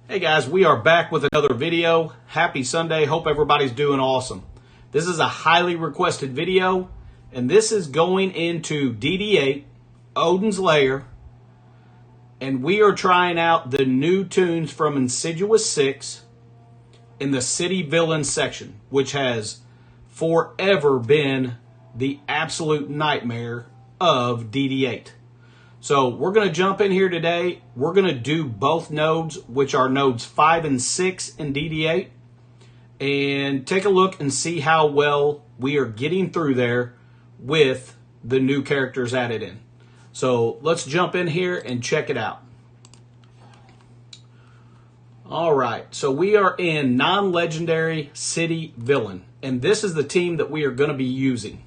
Hey guys, we are back with another video. Happy Sunday. Hope everybody's doing awesome. This is a highly requested video, and this is going into DD8, Odin's Lair, and we are trying out the new tunes from Insidious 6 in the City Villain section, which has forever been the absolute nightmare of DD8. So we're going to jump in here today. We're going to do both nodes, which are nodes 5 and 6 in DD8, and take a look and see how well we are getting through there with the new characters added in. So let's jump in here and check it out. All right, so we are in non-legendary City Villain, and this is the team that we are going to be using.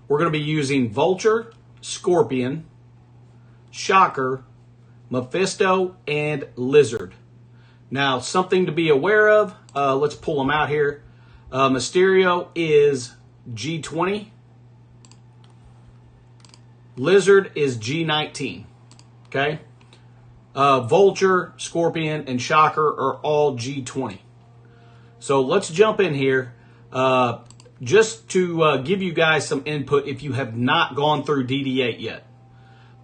We're going to be using Vulture, Scorpion, Shocker, Mephisto, and Lizard. Now, something to be aware of, let's pull them out here. Mysterio is G20. Lizard is G19. Okay? Vulture, Scorpion, and Shocker are all G20. So let's jump in here. Just to give you guys some input if you have not gone through DD8 yet.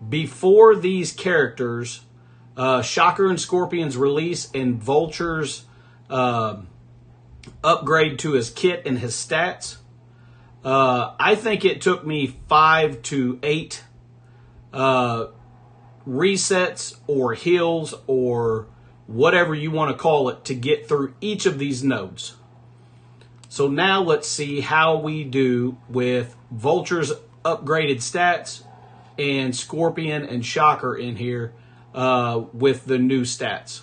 Before these characters, Shocker and Scorpion's release and Vulture's upgrade to his kit and his stats, I think it took me 5 to 8 resets or heals or whatever you want to call it to get through each of these nodes. So now let's see how we do with Vulture's upgraded stats and Scorpion and Shocker in here with the new stats.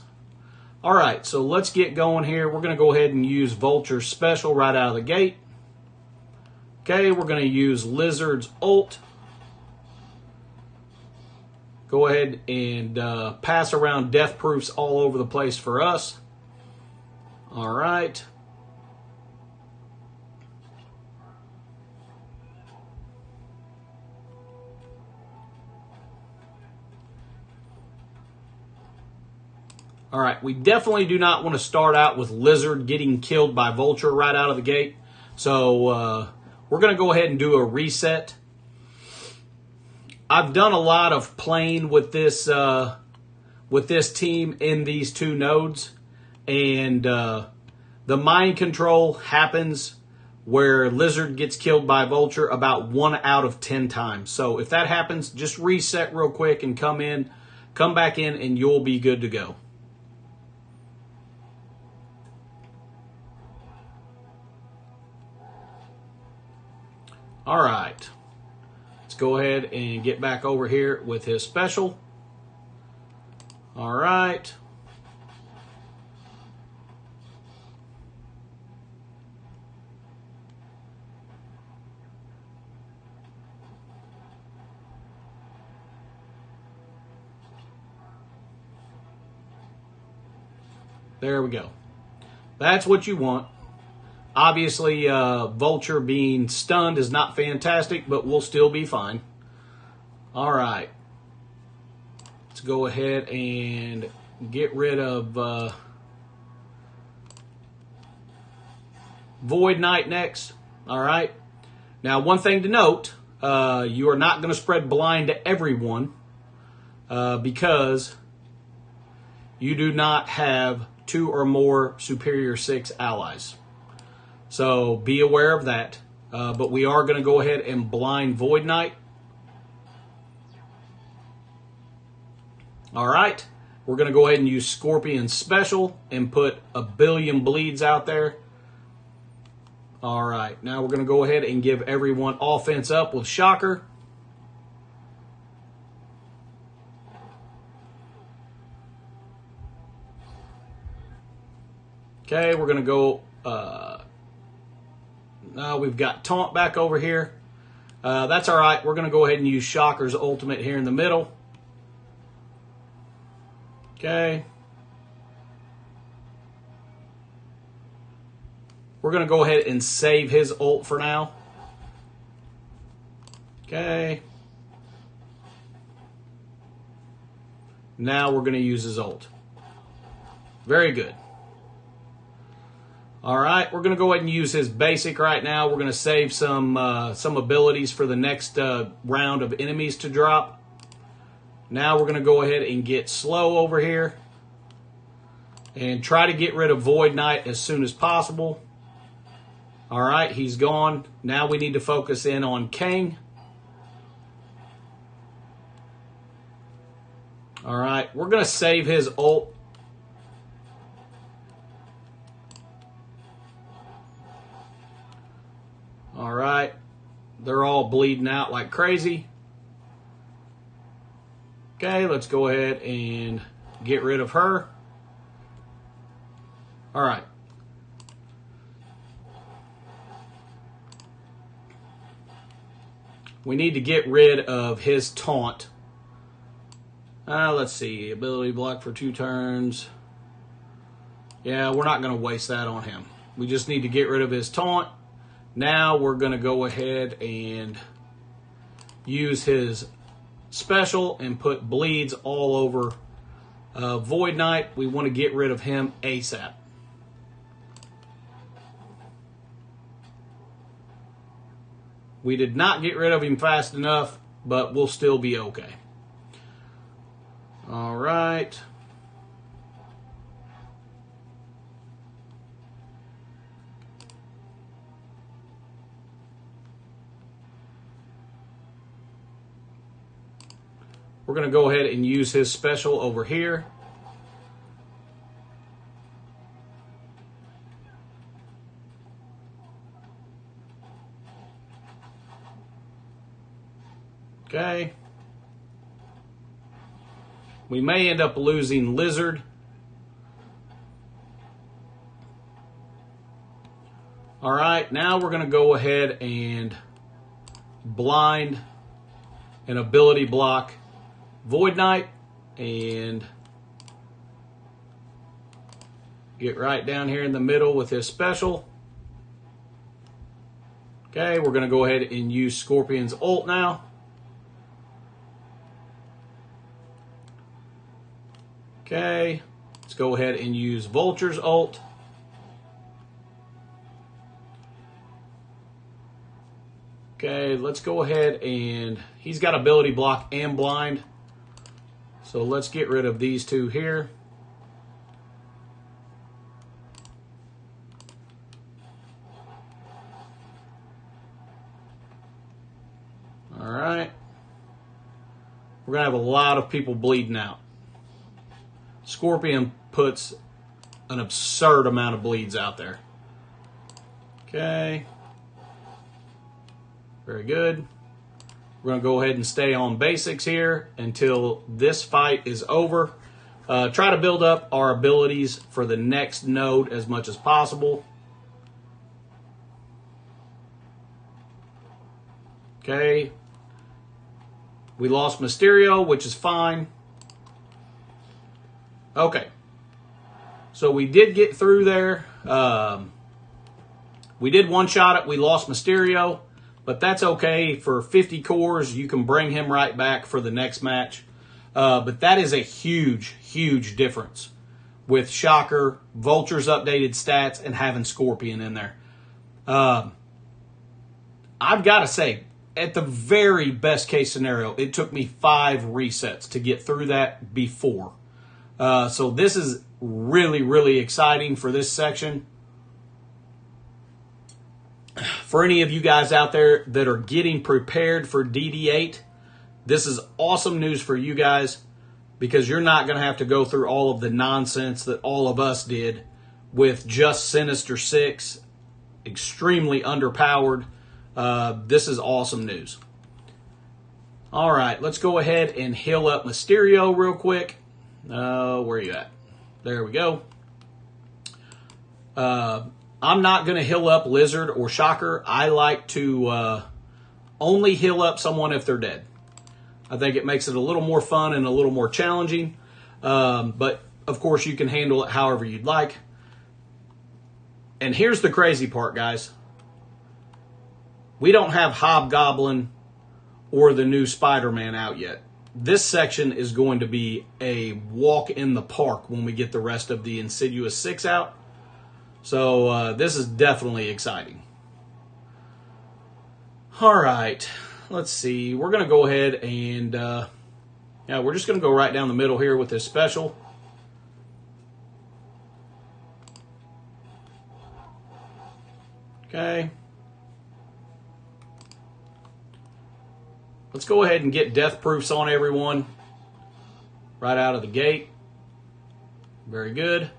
All right, so let's get going here. We're going to go ahead and use Vulture's special right out of the gate. Okay, we're going to use Lizard's ult. Go ahead and pass around death proofs all over the place for us. All right. All right, we definitely do not want to start out with Lizard getting killed by Vulture right out of the gate. So we're going to go ahead and do a reset. I've done a lot of playing with this team in these two nodes, and the mind control happens where Lizard gets killed by Vulture about 1 out of 10 times. So if that happens, just reset real quick and come back in, and you'll be good to go. All right, let's go ahead and get back over here with his special. All right. There we go. That's what you want. Obviously, Vulture being stunned is not fantastic, but we'll still be fine. All right. Let's go ahead and get rid of Void Knight next. All right. Now, one thing to note, you are not going to spread blind to everyone because you do not have 2 or more Superior 6 allies. So be aware of that. But we are going to go ahead and blind Void Knight. All right. We're going to go ahead and use Scorpion's special and put a billion bleeds out there. All right. Now we're going to go ahead and give everyone offense up with Shocker. Okay, we're going to go... now we've got Taunt back over here. That's all right. We're going to go ahead and use Shocker's ultimate here in the middle. Okay. We're going to go ahead and save his ult for now. Okay. Now we're going to use his ult. Very good. All right, we're going to go ahead and use his basic right now. We're going to save some abilities for the next round of enemies to drop. Now we're going to go ahead and get slow over here and try to get rid of Void Knight as soon as possible. All right, he's gone. Now we need to focus in on King. All right, we're going to save his ult. All right, they're all bleeding out like crazy. Okay, let's go ahead and get rid of her. All right. We need to get rid of his taunt. Let's see, ability block for 2 turns. Yeah, we're not going to waste that on him. We just need to get rid of his taunt. Now we're going to go ahead and use his special and put bleeds all over Void Knight. We want to get rid of him ASAP. We did not get rid of him fast enough, but we'll still be okay. All right. We're going to go ahead and use his special over here. Okay. We may end up losing Lizard. All right, now we're going to go ahead and blind and ability block Void Knight and get right down here in the middle with his special. Okay, we're going to go ahead and use Scorpion's ult now. Okay, let's go ahead and use Vulture's ult. Okay, let's go ahead and he's got ability block and blind. So let's get rid of these two here. All right. We're going to have a lot of people bleeding out. Scorpion puts an absurd amount of bleeds out there. Okay. Very good. We're going to go ahead and stay on basics here until this fight is over. Try to build up our abilities for the next node as much as possible. Okay. We lost Mysterio, which is fine. Okay. So we did get through there. We did one-shot it. We lost Mysterio. But that's okay. For 50 cores, you can bring him right back for the next match. But that is a huge, huge difference with Shocker, Vulture's updated stats, and having Scorpion in there. I've got to say, at the very best case scenario, it took me 5 resets to get through that before. So this is really, really exciting for this section. For any of you guys out there that are getting prepared for DD8, this is awesome news for you guys because you're not going to have to go through all of the nonsense that all of us did with just Sinister 6, extremely underpowered. This is awesome news. All right, let's go ahead and heal up Mysterio real quick. Where are you at? There we go. I'm not going to heal up Lizard or Shocker. I like to only heal up someone if they're dead. I think it makes it a little more fun and a little more challenging. But, of course, you can handle it however you'd like. And here's the crazy part, guys. We don't have Hobgoblin or the new Spider-Man out yet. this section is going to be a walk in the park when we get the rest of the Insidious 6 out. So this is definitely exciting. All right, let's see. We're going to go ahead and, yeah, we're just going to go right down the middle here with this special. Okay. Let's go ahead and get death proofs on everyone right out of the gate. Very good.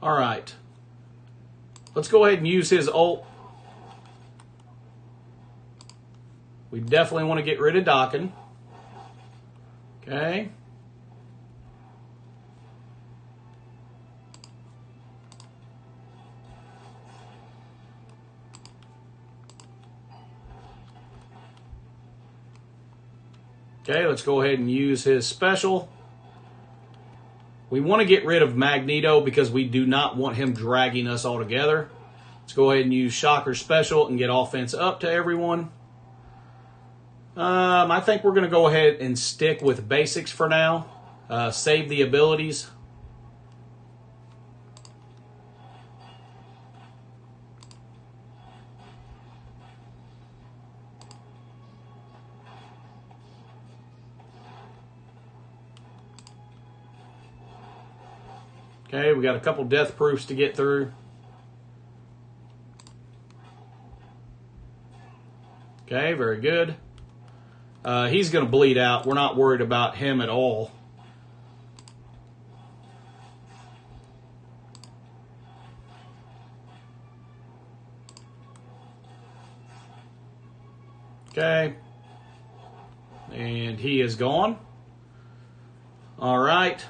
All right. Let's go ahead and use his ult. We definitely want to get rid of Dockin. Okay. Okay, let's go ahead and use his special. We want to get rid of Magneto because we do not want him dragging us all together. Let's go ahead and use Shocker special and get offense up to everyone. I think we're going to go ahead and stick with basics for now. Save the abilities. Okay, we got a couple death proofs to get through. Okay, very good. He's going to bleed out. We're not worried about him at all. Okay. And he is gone. All right.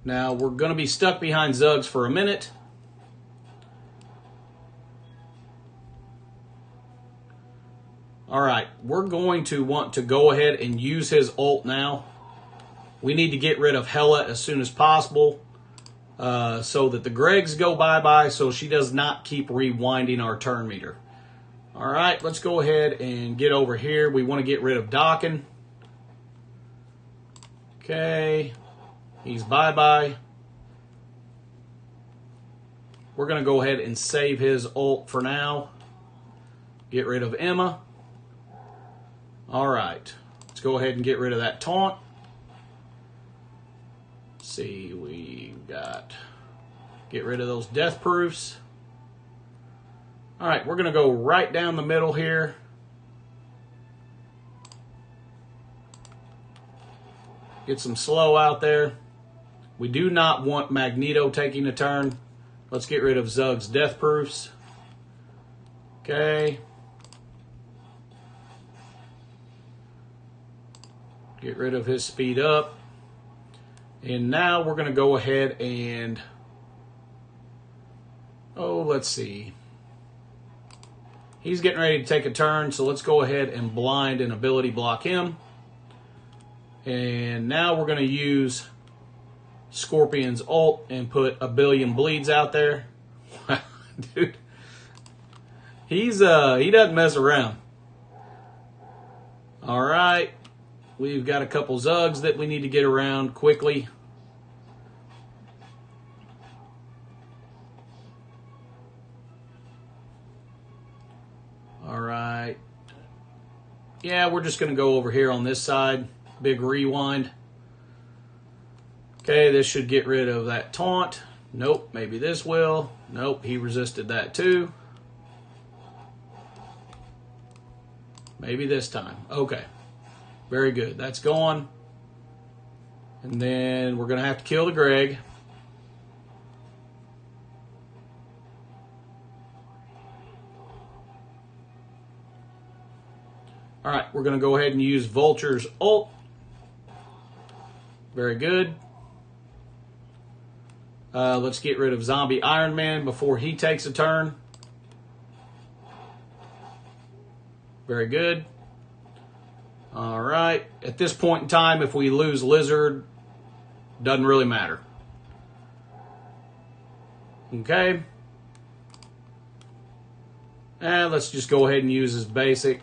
Now we're going to be stuck behind Zugs for a minute. All right, we're going to want to go ahead and use his ult now. We need to get rid of Hela as soon as possible so that the Gregs go bye-bye so she does not keep rewinding our turn meter. All right, let's go ahead and get over here. We want to get rid of Dockin. Okay. He's bye-bye. We're going to go ahead and save his ult for now. Get rid of Emma. All right. Let's go ahead and get rid of that taunt. Let's see, we got... Get rid of those death proofs. All right, we're going to go right down the middle here. Get some slow out there. We do not want Magneto taking a turn. Let's get rid of Zug's death proofs. Okay. Get rid of his speed up. And now we're going to go ahead and... Oh, let's see. He's getting ready to take a turn, so let's go ahead and blind and ability block him. And now we're going to use Scorpion's ult and put a billion bleeds out there. Dude, he doesn't mess around. All right, we've got a couple Zugs that we need to get around quickly. All right. Yeah, we're just going to go over here on this side. Big rewind. Okay, this should get rid of that taunt. Nope, maybe this will. Nope, he resisted that too. Maybe this time. Okay, very good. That's gone. And then we're going to have to kill the Greg. All right, we're going to go ahead and use Vulture's ult. Very good. Let's get rid of Zombie Iron Man before he takes a turn. Very good. All right. At this point in time, if we lose Lizard, Doesn't really matter. Okay. And let's just go ahead and use as basic.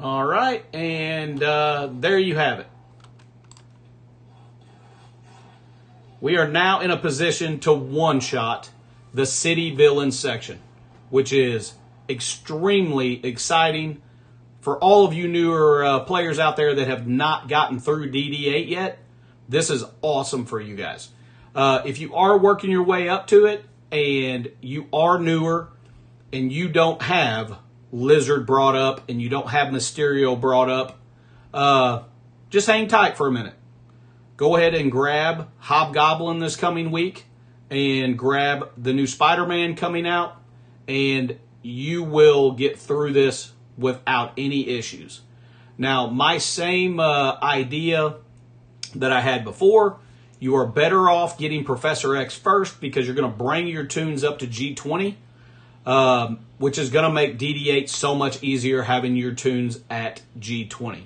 All right, and there you have it. We are now in a position to one-shot the city villain section, which is extremely exciting for all of you newer players out there that have not gotten through DD8 yet. This is awesome for you guys. If you are working your way up to it and you are newer and you don't have Lizard brought up and you don't have Mysterio brought up, just hang tight for a minute. Go ahead and grab Hobgoblin this coming week and grab the new Spider-Man coming out, and you will get through this without any issues. Now, my same idea that I had before, you are better off getting Professor X first because you're going to bring your tunes up to G20. Which is going to make DD8 so much easier having your tunes at G20.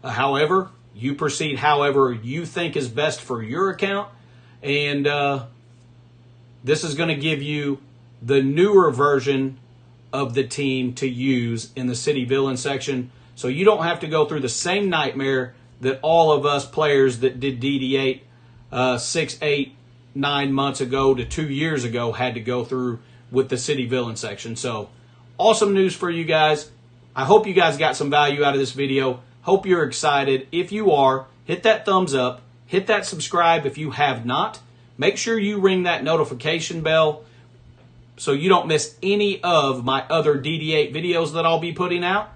However, you proceed however you think is best for your account, and this is going to give you the newer version of the team to use in the city villain section, so you don't have to go through the same nightmare that all of us players that did DD8 6, 8, 9 months ago to 2 years ago had to go through with the city villain section. So awesome news for you guys. I hope you guys got some value out of this video. Hope you're excited. If you are, hit that thumbs up, hit that subscribe if you have not. Make sure you ring that notification bell so you don't miss any of my other DD8 videos that I'll be putting out.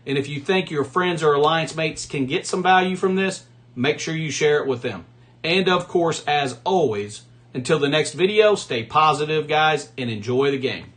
And if you think your friends or alliance mates can get some value from this, make sure you share it with them. And of course, as always, until the next video, stay positive, guys, and enjoy the game.